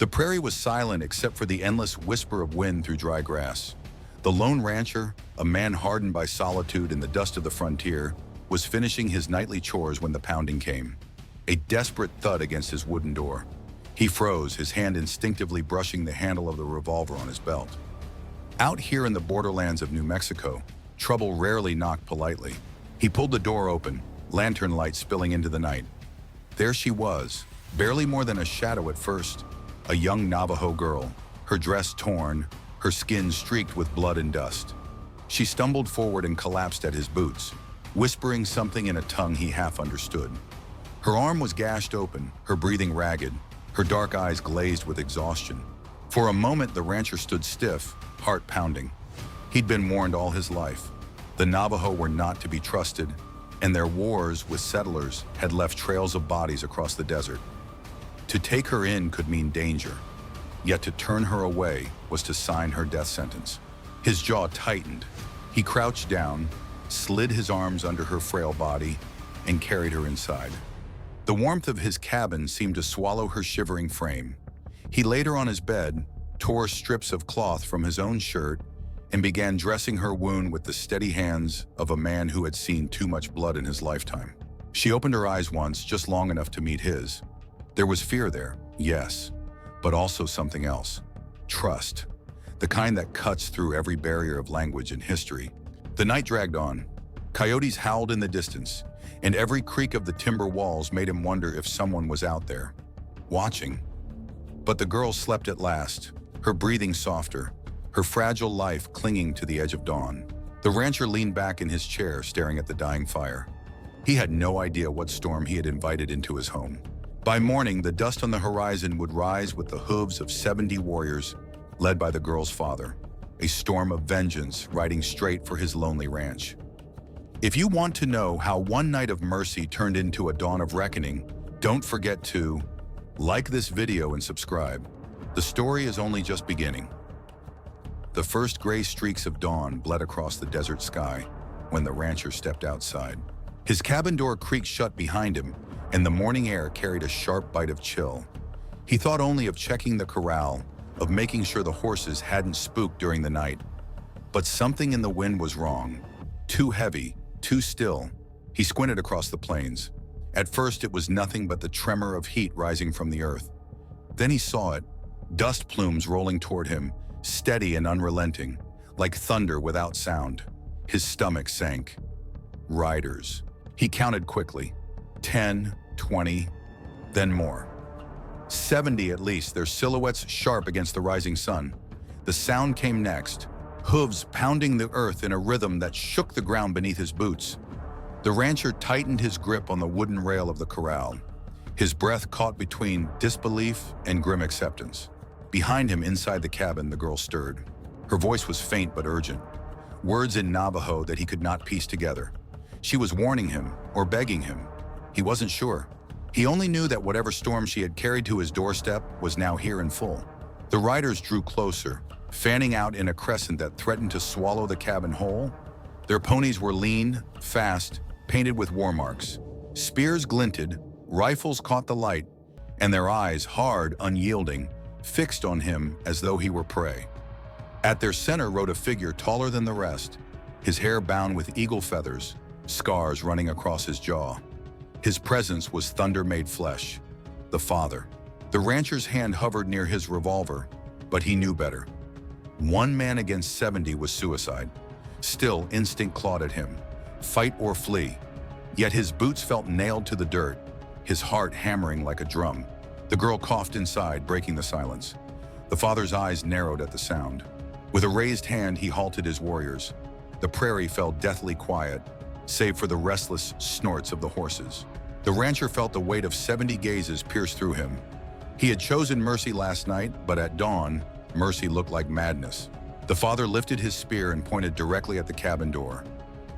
The prairie was silent except for the endless whisper of wind through dry grass. The lone rancher, a man hardened by solitude and the dust of the frontier, was finishing his nightly chores when the pounding came. A desperate thud against his wooden door. He froze, his hand instinctively brushing the handle of the revolver on his belt. Out here in the borderlands of New Mexico, trouble rarely knocked politely. He pulled the door open, lantern light spilling into the night. There she was, barely more than a shadow at first, a young Navajo girl, her dress torn, her skin streaked with blood and dust. She stumbled forward and collapsed at his boots, whispering something in a tongue he half understood. Her arm was gashed open, her breathing ragged, her dark eyes glazed with exhaustion. For a moment, the rancher stood stiff, heart pounding. He'd been warned all his life. The Navajo were not to be trusted, and their wars with settlers had left trails of bodies across the desert. To take her in could mean danger, yet to turn her away was to sign her death sentence. His jaw tightened. He crouched down, slid his arms under her frail body, and carried her inside. The warmth of his cabin seemed to swallow her shivering frame. He laid her on his bed, tore strips of cloth from his own shirt, and began dressing her wound with the steady hands of a man who had seen too much blood in his lifetime. She opened her eyes once, just long enough to meet his. There was fear there, yes, but also something else. Trust. The kind that cuts through every barrier of language and history. The night dragged on. Coyotes howled in the distance, and every creak of the timber walls made him wonder if someone was out there, watching. But the girl slept at last, her breathing softer, her fragile life clinging to the edge of dawn. The rancher leaned back in his chair, staring at the dying fire. He had no idea what storm he had invited into his home. By morning, the dust on the horizon would rise with the hooves of 70 warriors, led by the girl's father, a storm of vengeance riding straight for his lonely ranch. If you want to know how one night of mercy turned into a dawn of reckoning, don't forget to like this video and subscribe. The story is only just beginning. The first gray streaks of dawn bled across the desert sky when the rancher stepped outside. His cabin door creaked shut behind him, and the morning air carried a sharp bite of chill. He thought only of checking the corral, of making sure the horses hadn't spooked during the night. But something in the wind was wrong. Too heavy, too still. He squinted across the plains. At first, it was nothing but the tremor of heat rising from the earth. Then he saw it, dust plumes rolling toward him, steady and unrelenting, like thunder without sound. His stomach sank. Riders. He counted quickly. 10, 20, then more. 70 at least, their silhouettes sharp against the rising sun. The sound came next, hooves pounding the earth in a rhythm that shook the ground beneath his boots. The rancher tightened his grip on the wooden rail of the corral. His breath caught between disbelief and grim acceptance. Behind him, inside the cabin, the girl stirred. Her voice was faint but urgent, words in Navajo that he could not piece together. She was warning him or begging him. He wasn't sure. He only knew that whatever storm she had carried to his doorstep was now here in full. The riders drew closer, fanning out in a crescent that threatened to swallow the cabin whole. Their ponies were lean, fast, painted with war marks. Spears glinted, rifles caught the light, and their eyes, hard, unyielding, fixed on him as though he were prey. At their center rode a figure taller than the rest, his hair bound with eagle feathers, scars running across his jaw. His presence was thunder-made flesh, the father. The rancher's hand hovered near his revolver, but he knew better. One man against 70 was suicide. Still, instinct clawed at him. Fight or flee. Yet his boots felt nailed to the dirt, his heart hammering like a drum. The girl coughed inside, breaking the silence. The father's eyes narrowed at the sound. With a raised hand, he halted his warriors. The prairie fell deathly quiet, save for the restless snorts of the horses. The rancher felt the weight of 70 gazes pierce through him. He had chosen mercy last night, but at dawn, mercy looked like madness. The father lifted his spear and pointed directly at the cabin door.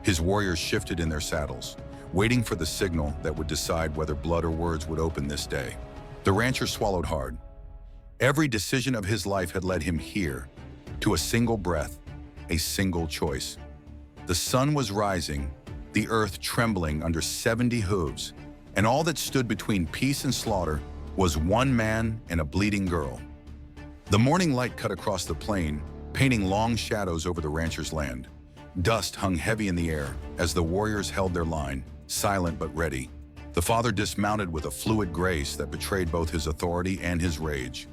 His warriors shifted in their saddles, waiting for the signal that would decide whether blood or words would open this day. The rancher swallowed hard. Every decision of his life had led him here, to a single breath, a single choice. The sun was rising, the earth trembling under 70 hooves, and all that stood between peace and slaughter was one man and a bleeding girl. The morning light cut across the plain, painting long shadows over the rancher's land. Dust hung heavy in the air as the warriors held their line, silent but ready. The father dismounted with a fluid grace that betrayed both his authority and his rage.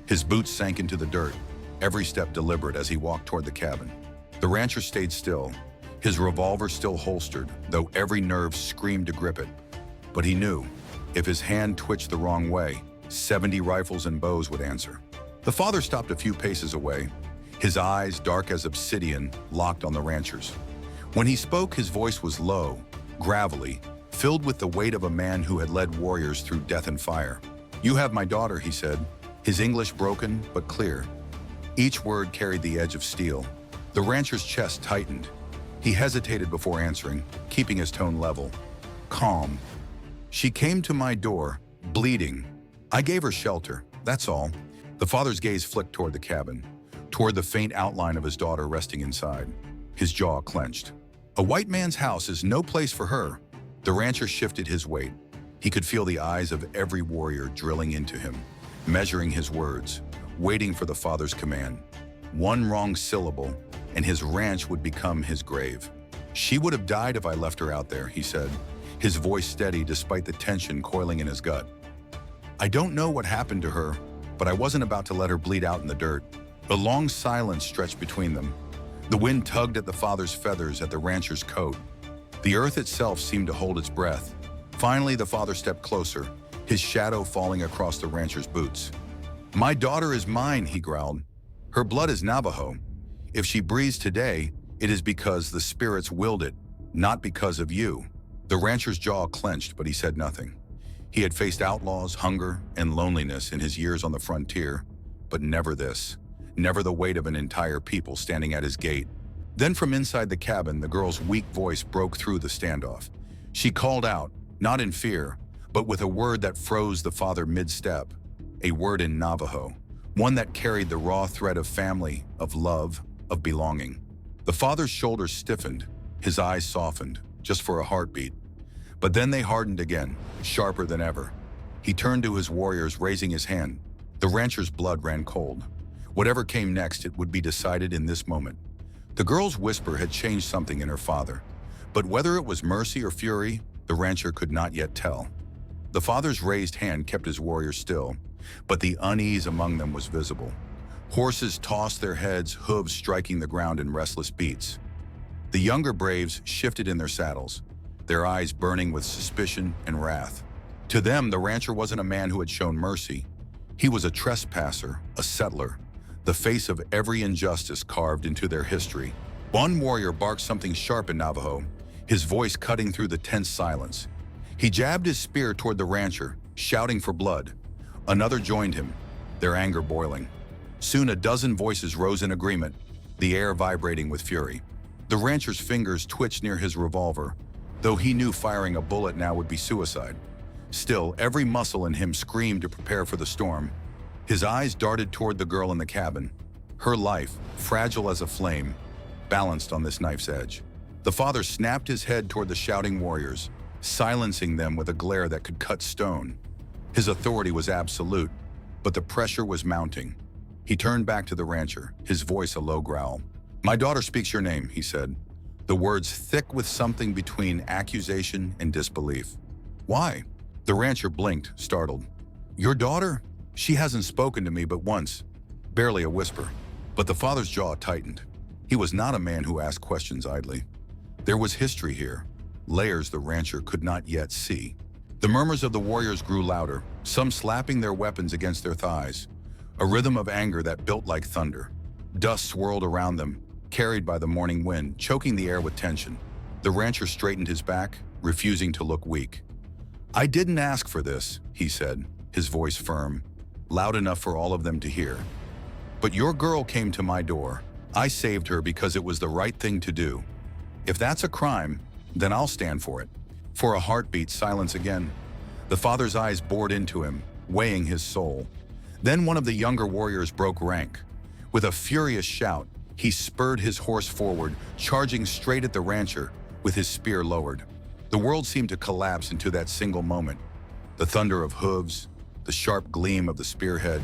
His boots sank into the dirt, every step deliberate as he walked toward the cabin. The rancher stayed still, his revolver still holstered, though every nerve screamed to grip it. But he knew, if his hand twitched the wrong way, 70 rifles and bows would answer. The father stopped a few paces away, his eyes, dark as obsidian, locked on the rancher's. When he spoke, his voice was low, gravelly, filled with the weight of a man who had led warriors through death and fire. "You have my daughter," he said, his English broken but clear. Each word carried the edge of steel. The rancher's chest tightened. He hesitated before answering, keeping his tone level, calm. "She came to my door, bleeding. I gave her shelter, that's all." The father's gaze flicked toward the cabin, toward the faint outline of his daughter resting inside. His jaw clenched. "A white man's house is no place for her." The rancher shifted his weight. He could feel the eyes of every warrior drilling into him, measuring his words, waiting for the father's command. One wrong syllable, and his ranch would become his grave. "She would have died if I left her out there," he said, his voice steady despite the tension coiling in his gut. "I don't know what happened to her, but I wasn't about to let her bleed out in the dirt." A long silence stretched between them. The wind tugged at the father's feathers at the rancher's coat. The earth itself seemed to hold its breath. Finally, the father stepped closer, his shadow falling across the rancher's boots. "My daughter is mine," he growled. "Her blood is Navajo. If she breathes today, it is because the spirits willed it, not because of you." The rancher's jaw clenched, but he said nothing. He had faced outlaws, hunger, and loneliness in his years on the frontier, but never this. Never the weight of an entire people standing at his gate. Then from inside the cabin, the girl's weak voice broke through the standoff. She called out, not in fear, but with a word that froze the father mid-step. A word in Navajo, one that carried the raw thread of family, of love, of belonging. The father's shoulders stiffened, his eyes softened, just for a heartbeat. But then they hardened again, sharper than ever. He turned to his warriors, raising his hand. The rancher's blood ran cold. Whatever came next, it would be decided in this moment. The girl's whisper had changed something in her father, but whether it was mercy or fury, the rancher could not yet tell. The father's raised hand kept his warriors still, but the unease among them was visible. Horses tossed their heads, hooves striking the ground in restless beats. The younger braves shifted in their saddles, their eyes burning with suspicion and wrath. To them, the rancher wasn't a man who had shown mercy. He was a trespasser, a settler, the face of every injustice carved into their history. One warrior barked something sharp in Navajo, his voice cutting through the tense silence. He jabbed his spear toward the rancher, shouting for blood. Another joined him, their anger boiling. Soon a dozen voices rose in agreement, the air vibrating with fury. The rancher's fingers twitched near his revolver, though he knew firing a bullet now would be suicide. Still, every muscle in him screamed to prepare for the storm. His eyes darted toward the girl in the cabin. Her life, fragile as a flame, balanced on this knife's edge. The father snapped his head toward the shouting warriors, silencing them with a glare that could cut stone. His authority was absolute, but the pressure was mounting. He turned back to the rancher, his voice a low growl. "My daughter speaks your name," he said, the words thick with something between accusation and disbelief. "Why?" The rancher blinked, startled. "Your daughter? She hasn't spoken to me but once, barely a whisper." But the father's jaw tightened. He was not a man who asked questions idly. There was history here, layers the rancher could not yet see. The murmurs of the warriors grew louder, some slapping their weapons against their thighs, a rhythm of anger that built like thunder. Dust swirled around them, carried by the morning wind, choking the air with tension. The rancher straightened his back, refusing to look weak. "I didn't ask for this," he said, his voice firm, loud enough for all of them to hear. "But your girl came to my door. I saved her because it was the right thing to do. If that's a crime, then I'll stand for it." For a heartbeat, silence again. The father's eyes bored into him, weighing his soul. Then one of the younger warriors broke rank. With a furious shout, he spurred his horse forward, charging straight at the rancher, with his spear lowered. The world seemed to collapse into that single moment. The thunder of hooves, the sharp gleam of the spearhead.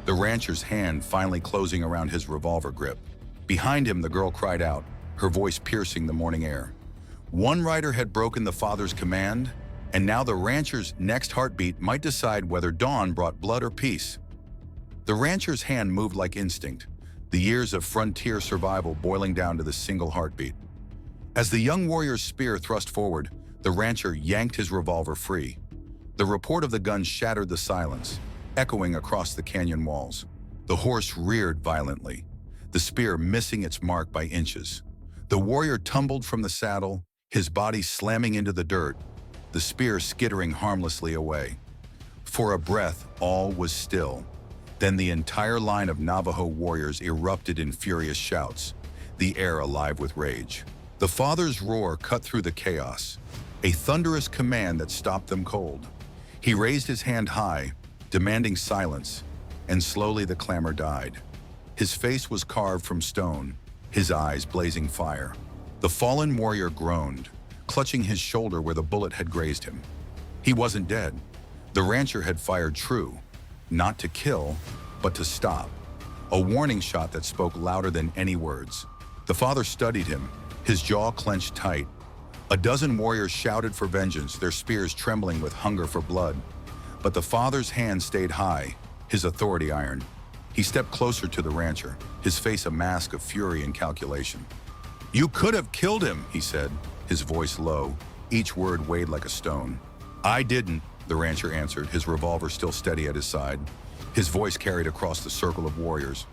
the rancher's hand finally closing around his revolver grip. Behind him, the girl cried out, her voice piercing the morning air. One rider had broken the father's command, and now the rancher's next heartbeat might decide whether dawn brought blood or peace. The rancher's hand moved like instinct, the years of frontier survival boiling down to the single heartbeat. As the young warrior's spear thrust forward, the rancher yanked his revolver free. The report of the gun shattered the silence, echoing across the canyon walls. The horse reared violently, the spear missing its mark by inches. The warrior tumbled from the saddle, his body slamming into the dirt, the spear skittering harmlessly away. For a breath, all was still. Then the entire line of Navajo warriors erupted in furious shouts, the air alive with rage. The father's roar cut through the chaos, a thunderous command that stopped them cold. He raised his hand high, demanding silence, and slowly the clamor died. His face was carved from stone, his eyes blazing fire. The fallen warrior groaned, clutching his shoulder where the bullet had grazed him. He wasn't dead. The rancher had fired true, not to kill, but to stop. A warning shot that spoke louder than any words. The father studied him, his jaw clenched tight. A dozen warriors shouted for vengeance, their spears trembling with hunger for blood. But the father's hand stayed high, his authority iron. He stepped closer to the rancher, his face a mask of fury and calculation. "You could have killed him," he said, his voice low, each word weighed like a stone. "I didn't," the rancher answered, his revolver still steady at his side. His voice carried across the circle of warriors.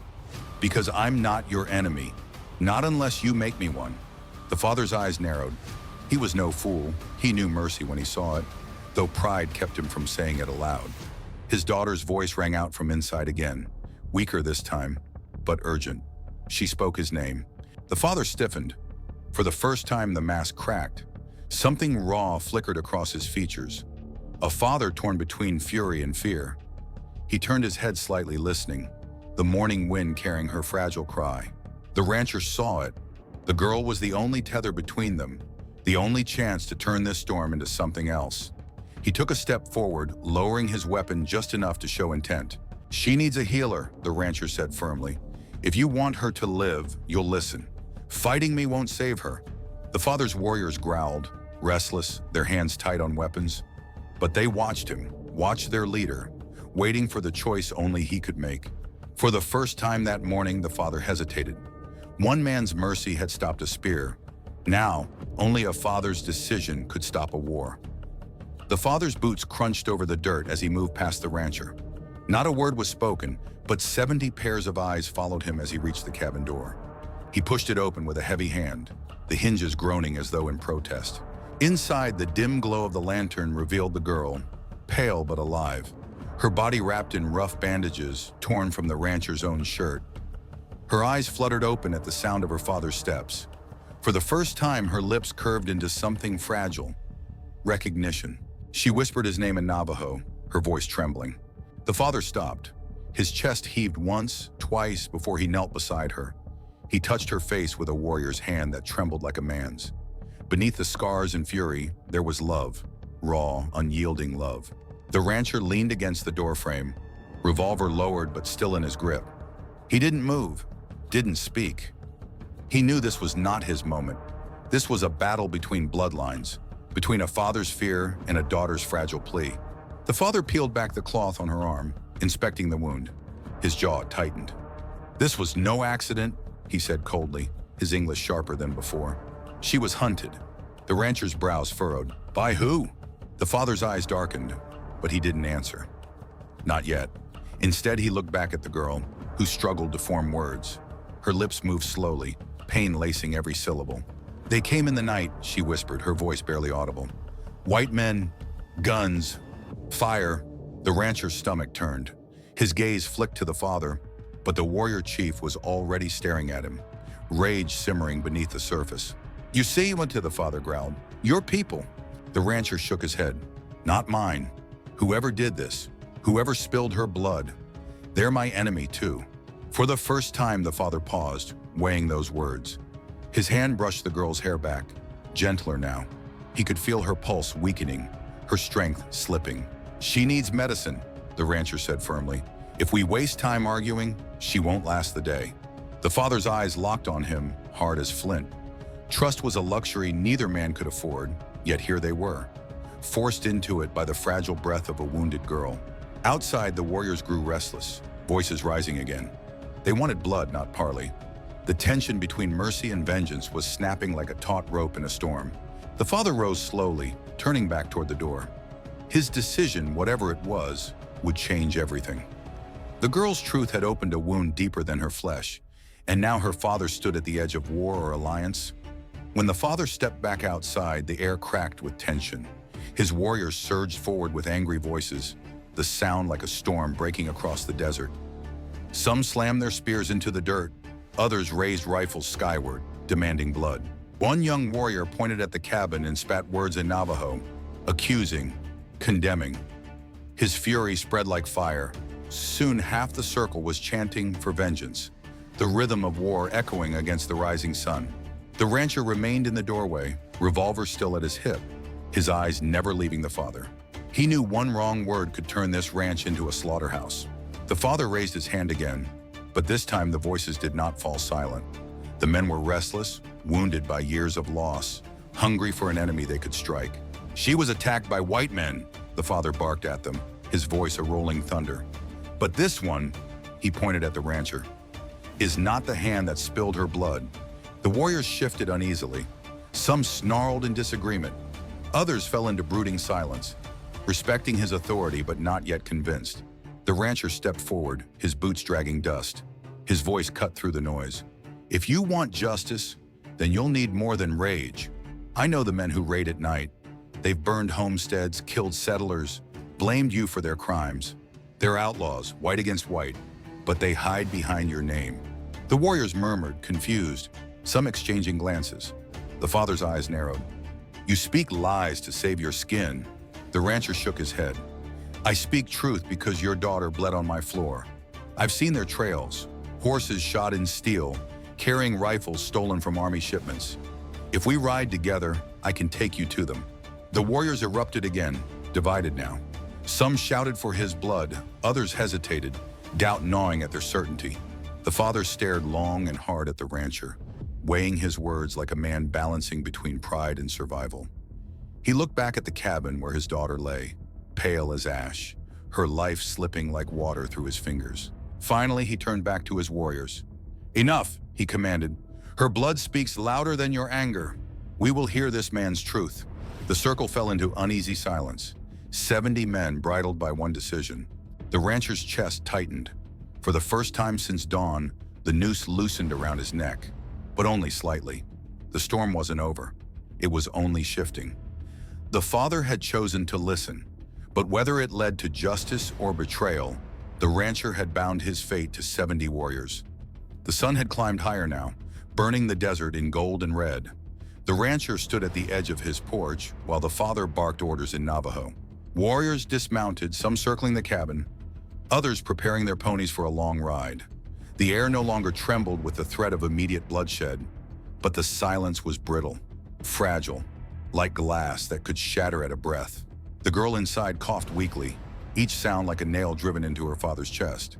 "Because I'm not your enemy, not unless you make me one." The father's eyes narrowed. He was no fool. He knew mercy when he saw it, though pride kept him from saying it aloud. His daughter's voice rang out from inside again, weaker this time, but urgent. She spoke his name. The father stiffened. For the first time, the mask cracked. Something raw flickered across his features. A father torn between fury and fear. He turned his head slightly, listening, the morning wind carrying her fragile cry. The rancher saw it. The girl was the only tether between them, the only chance to turn this storm into something else. He took a step forward, lowering his weapon just enough to show intent. "She needs a healer," the rancher said firmly. "If you want her to live, you'll listen. Fighting me won't save her." The father's warriors growled, restless, their hands tight on weapons. But they watched him, watched their leader, waiting for the choice only he could make. For the first time that morning, the father hesitated. One man's mercy had stopped a spear. Now, only a father's decision could stop a war. The father's boots crunched over the dirt as he moved past the rancher. Not a word was spoken, but 70 pairs of eyes followed him as he reached the cabin door. He pushed it open with a heavy hand, the hinges groaning as though in protest. Inside, the dim glow of the lantern revealed the girl, pale but alive, her body wrapped in rough bandages torn from the rancher's own shirt. Her eyes fluttered open at the sound of her father's steps. For the first time, her lips curved into something fragile. Recognition. She whispered his name in Navajo, her voice trembling. The father stopped. His chest heaved once, twice before he knelt beside her. He touched her face with a warrior's hand that trembled like a man's. Beneath the scars and fury, there was love, raw, unyielding love. The rancher leaned against the doorframe, revolver lowered but still in his grip. He didn't move, didn't speak. He knew this was not his moment. This was a battle between bloodlines, between a father's fear and a daughter's fragile plea. The father peeled back the cloth on her arm, inspecting the wound. His jaw tightened. "This was no accident," he said coldly, his English sharper than before. "She was hunted." The rancher's brows furrowed. "By who?" The father's eyes darkened, but he didn't answer. Not yet. Instead, he looked back at the girl, who struggled to form words. Her lips moved slowly, pain lacing every syllable. "They came in the night," she whispered, her voice barely audible. "White men, guns, fire." The rancher's stomach turned. His gaze flicked to the father, but the warrior chief was already staring at him, rage simmering beneath the surface. "You see," the father growled. "Your people." The rancher shook his head. "Not mine. Whoever did this, whoever spilled her blood, they're my enemy too." For the first time, the father paused, weighing those words. His hand brushed the girl's hair back, gentler now. He could feel her pulse weakening, her strength slipping. "She needs medicine," the rancher said firmly. If we waste time arguing, she won't last the day. The father's eyes locked on him, hard as flint. Trust was a luxury neither man could afford, yet here they were, forced into it by the fragile breath of a wounded girl. Outside, the warriors grew restless, voices rising again. They wanted blood, not parley. The tension between mercy and vengeance was snapping like a taut rope in a storm. The father rose slowly, turning back toward the door. His decision, whatever it was, would change everything. The girl's truth had opened a wound deeper than her flesh, and now her father stood at the edge of war or alliance. When the father stepped back outside, the air cracked with tension. His warriors surged forward with angry voices, the sound like a storm breaking across the desert. Some slammed their spears into the dirt, others raised rifles skyward, demanding blood. One young warrior pointed at the cabin and spat words in Navajo, accusing, condemning. His fury spread like fire. Soon half the circle was chanting for vengeance, the rhythm of war echoing against the rising sun. The rancher remained in the doorway, revolver still at his hip, his eyes never leaving the father. He knew one wrong word could turn this ranch into a slaughterhouse. The father raised his hand again, but this time the voices did not fall silent. The men were restless, wounded by years of loss, hungry for an enemy they could strike. She was attacked by white men, the father barked at them, his voice a rolling thunder. But this one, he pointed at the rancher, is not the hand that spilled her blood. The warriors shifted uneasily. Some snarled in disagreement. Others fell into brooding silence, respecting his authority but not yet convinced. The rancher stepped forward, his boots dragging dust. His voice cut through the noise. If you want justice, then you'll need more than rage. I know the men who raid at night. They've burned homesteads, killed settlers, blamed you for their crimes. They're outlaws, white against white, but they hide behind your name. The warriors murmured, confused, some exchanging glances. The father's eyes narrowed. You speak lies to save your skin. The rancher shook his head. I speak truth because your daughter bled on my floor. I've seen their trails, horses shod in steel, carrying rifles stolen from army shipments. If we ride together, I can take you to them. The warriors erupted again, divided now. Some shouted for his blood, others hesitated, doubt gnawing at their certainty. The father stared long and hard at the rancher, weighing his words like a man balancing between pride and survival. He looked back at the cabin where his daughter lay, pale as ash, her life slipping like water through his fingers. Finally, he turned back to his warriors. Enough, he commanded. Her blood speaks louder than your anger. We will hear this man's truth. The circle fell into uneasy silence. 70 men bridled by one decision. The rancher's chest tightened. For the first time since dawn, the noose loosened around his neck, but only slightly. The storm wasn't over. It was only shifting. The father had chosen to listen, but whether it led to justice or betrayal, the rancher had bound his fate to 70 warriors. The sun had climbed higher now, burning the desert in gold and red. The rancher stood at the edge of his porch while the father barked orders in Navajo. Warriors dismounted, some circling the cabin, others preparing their ponies for a long ride. The air no longer trembled with the threat of immediate bloodshed, but the silence was brittle, fragile, like glass that could shatter at a breath. The girl inside coughed weakly, each sound like a nail driven into her father's chest.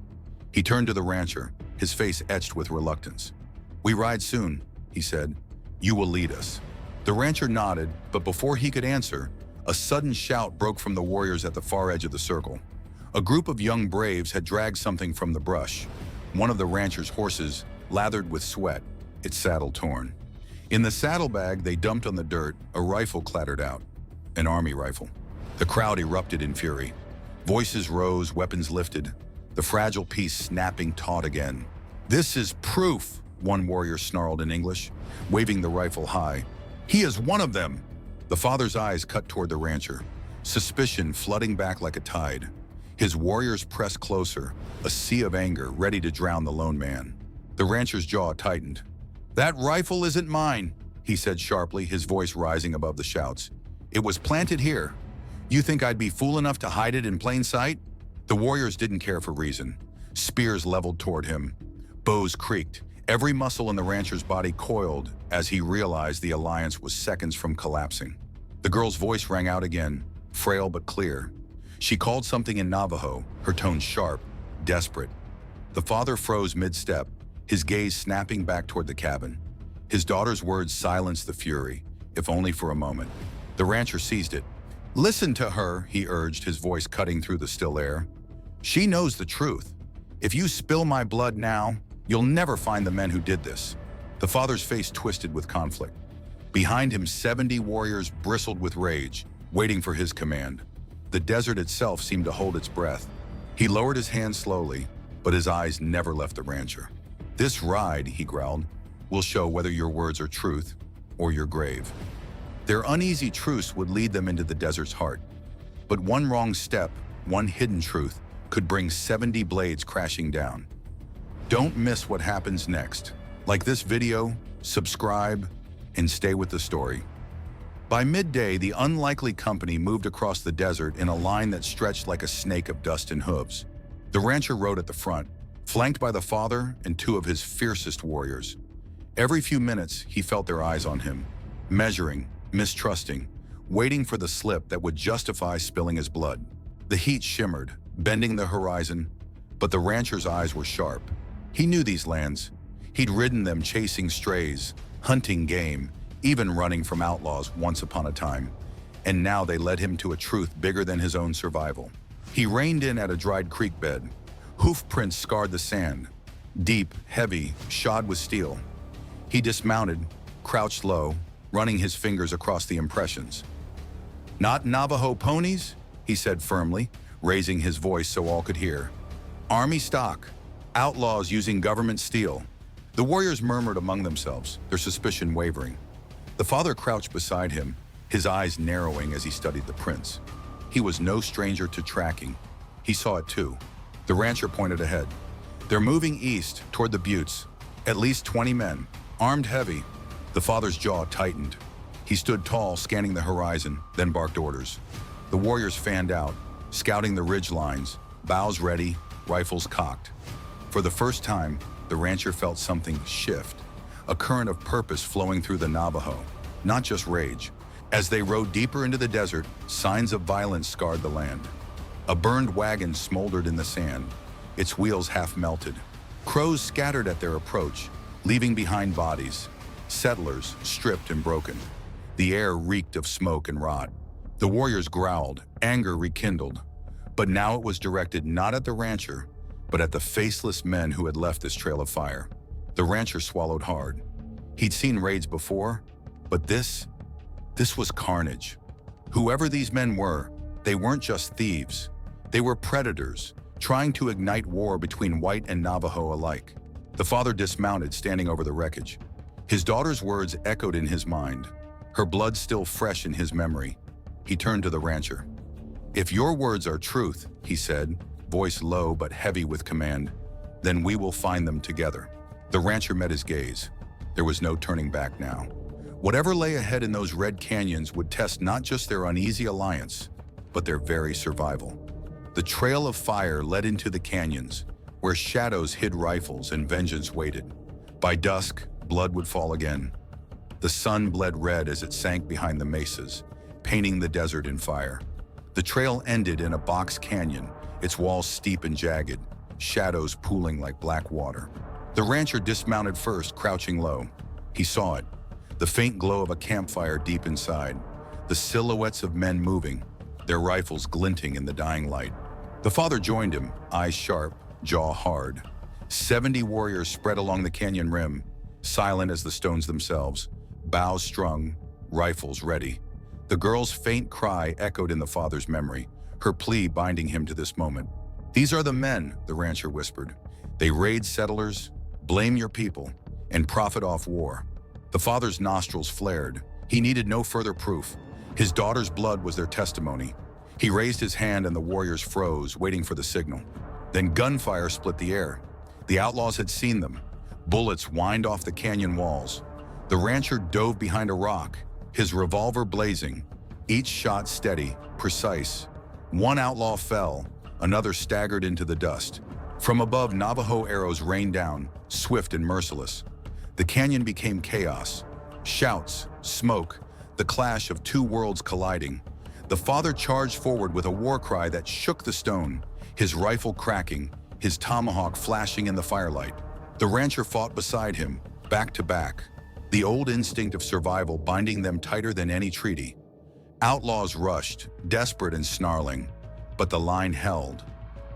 He turned to the rancher, his face etched with reluctance. We ride soon, he said. You will lead us. The rancher nodded, but before he could answer, a sudden shout broke from the warriors at the far edge of the circle. A group of young braves had dragged something from the brush. One of the rancher's horses, lathered with sweat, its saddle torn. In the saddlebag they dumped on the dirt, a rifle clattered out. An army rifle. The crowd erupted in fury. Voices rose, weapons lifted, the fragile piece snapping taut again. This is proof, one warrior snarled in English, waving the rifle high. He is one of them. The father's eyes cut toward the rancher, suspicion flooding back like a tide. His warriors pressed closer, a sea of anger ready to drown the lone man. The rancher's jaw tightened. That rifle isn't mine, he said sharply, his voice rising above the shouts. It was planted here. You think I'd be fool enough to hide it in plain sight? The warriors didn't care for reason. Spears leveled toward him. Bows creaked. Every muscle in the rancher's body coiled as he realized the alliance was seconds from collapsing. The girl's voice rang out again, frail but clear. She called something in Navajo, her tone sharp, desperate. The father froze mid-step, his gaze snapping back toward the cabin. His daughter's words silenced the fury, if only for a moment. The rancher seized it. "Listen to her," he urged, his voice cutting through the still air. "She knows the truth. If you spill my blood now, you'll never find the men who did this." The father's face twisted with conflict. Behind him, 70 warriors bristled with rage, waiting for his command. The desert itself seemed to hold its breath. He lowered his hand slowly, but his eyes never left the rancher. "This ride," he growled, "will show whether your words are truth or your grave." Their uneasy truce would lead them into the desert's heart. But one wrong step, one hidden truth, could bring 70 blades crashing down. Don't miss what happens next. Like this video, subscribe, and stay with the story. By midday, the unlikely company moved across the desert in a line that stretched like a snake of dust and hooves. The rancher rode at the front, flanked by the father and two of his fiercest warriors. Every few minutes, he felt their eyes on him, measuring, mistrusting, waiting for the slip that would justify spilling his blood. The heat shimmered, bending the horizon, but the rancher's eyes were sharp. He knew these lands. He'd ridden them chasing strays, hunting game, even running from outlaws once upon a time. And now they led him to a truth bigger than his own survival. He reined in at a dried creek bed. Hoof prints scarred the sand, deep, heavy, shod with steel. He dismounted, crouched low, running his fingers across the impressions. "Not Navajo ponies," he said firmly, raising his voice so all could hear. "Army stock, outlaws using government steel." The warriors murmured among themselves, their suspicion wavering. The father crouched beside him, his eyes narrowing as he studied the prints. He was no stranger to tracking. He saw it too. The rancher pointed ahead. "They're moving east, toward the buttes. At least 20 men, armed heavy." The father's jaw tightened. He stood tall, scanning the horizon, then barked orders. The warriors fanned out, scouting the ridge lines, bows ready, rifles cocked. For the first time, the rancher felt something shift, a current of purpose flowing through the Navajo, not just rage. As they rode deeper into the desert, signs of violence scarred the land. A burned wagon smoldered in the sand, its wheels half melted. Crows scattered at their approach, leaving behind bodies, settlers stripped and broken. The air reeked of smoke and rot. The warriors growled, anger rekindled. But now it was directed not at the rancher, but at the faceless men who had left this trail of fire. The rancher swallowed hard. He'd seen raids before, but this was carnage. Whoever these men were, they weren't just thieves. They were predators, trying to ignite war between white and Navajo alike. The father dismounted, standing over the wreckage. His daughter's words echoed in his mind, her blood still fresh in his memory. He turned to the rancher. "If your words are truth," he said, voice low but heavy with command, "then we will find them together." The rancher met his gaze. There was no turning back now. Whatever lay ahead in those red canyons would test not just their uneasy alliance, but their very survival. The trail of fire led into the canyons, where shadows hid rifles and vengeance waited. By dusk, blood would fall again. The sun bled red as it sank behind the mesas, painting the desert in fire. The trail ended in a box canyon, its walls steep and jagged, shadows pooling like black water. The rancher dismounted first, crouching low. He saw it, the faint glow of a campfire deep inside, the silhouettes of men moving, their rifles glinting in the dying light. The father joined him, eyes sharp, jaw hard. 70 warriors spread along the canyon rim, silent as the stones themselves, bows strung, rifles ready. The girl's faint cry echoed in the father's memory, her plea binding him to this moment. "These are the men," the rancher whispered. "They raid settlers, blame your people, and profit off war." The father's nostrils flared. He needed no further proof. His daughter's blood was their testimony. He raised his hand and the warriors froze, waiting for the signal. Then gunfire split the air. The outlaws had seen them. Bullets whined off the canyon walls. The rancher dove behind a rock, his revolver blazing, each shot steady, precise. One outlaw fell, another staggered into the dust. From above, Navajo arrows rained down, swift and merciless. The canyon became chaos. Shouts, smoke, the clash of two worlds colliding. The father charged forward with a war cry that shook the stone, his rifle cracking, his tomahawk flashing in the firelight. The rancher fought beside him, back to back, the old instinct of survival binding them tighter than any treaty. Outlaws rushed, desperate and snarling, but the line held.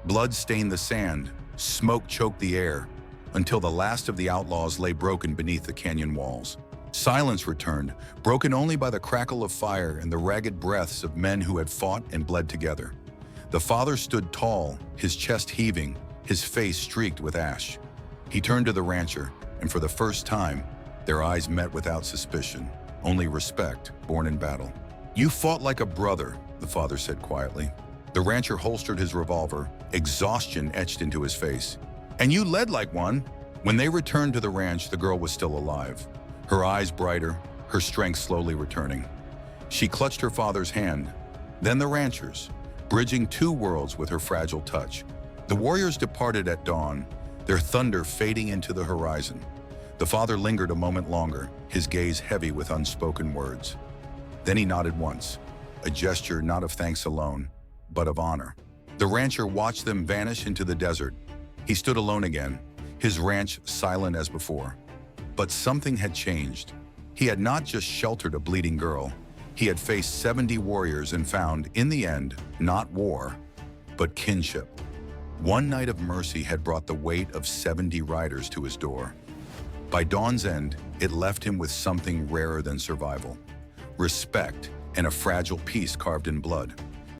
Blood stained the sand, smoke choked the air, until the last of the outlaws lay broken beneath the canyon walls. Silence returned, broken only by the crackle of fire and the ragged breaths of men who had fought and bled together. The father stood tall, his chest heaving, his face streaked with ash. He turned to the rancher, and for the first time, their eyes met without suspicion, only respect born in battle. "You fought like a brother," the father said quietly. The rancher holstered his revolver, exhaustion etched into his face. "And you led like one." When they returned to the ranch, the girl was still alive, her eyes brighter, her strength slowly returning. She clutched her father's hand, then the rancher's, bridging two worlds with her fragile touch. The warriors departed at dawn, their thunder fading into the horizon. The father lingered a moment longer, his gaze heavy with unspoken words. Then he nodded once, a gesture not of thanks alone, but of honor. The rancher watched them vanish into the desert. He stood alone again, his ranch silent as before. But something had changed. He had not just sheltered a bleeding girl. He had faced 70 warriors and found, in the end, not war, but kinship. One night of mercy had brought the weight of 70 riders to his door. By dawn's end, it left him with something rarer than survival: respect and a fragile peace carved in blood.